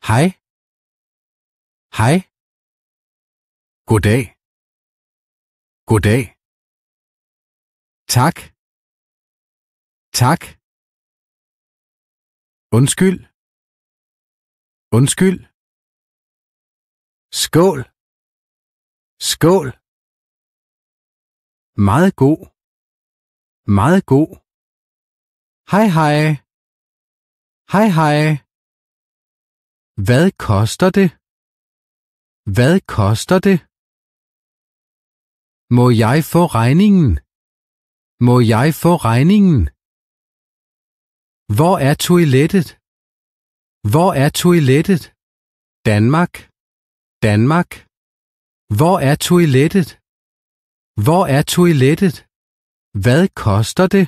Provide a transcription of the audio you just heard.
Hej. Hej. Goddag. Goddag. Tak. Tak. Undskyld. Undskyld. Skål. Skål. Meget god. Meget god. Hej hej. Hej hej. Hvad koster det? Hvad koster det? Må jeg få regningen? Må jeg få regningen? Hvor er toilettet? Hvor er toilettet? Danmark. Danmark. Hvor er toilettet? Hvor er toilettet? Hvad koster det?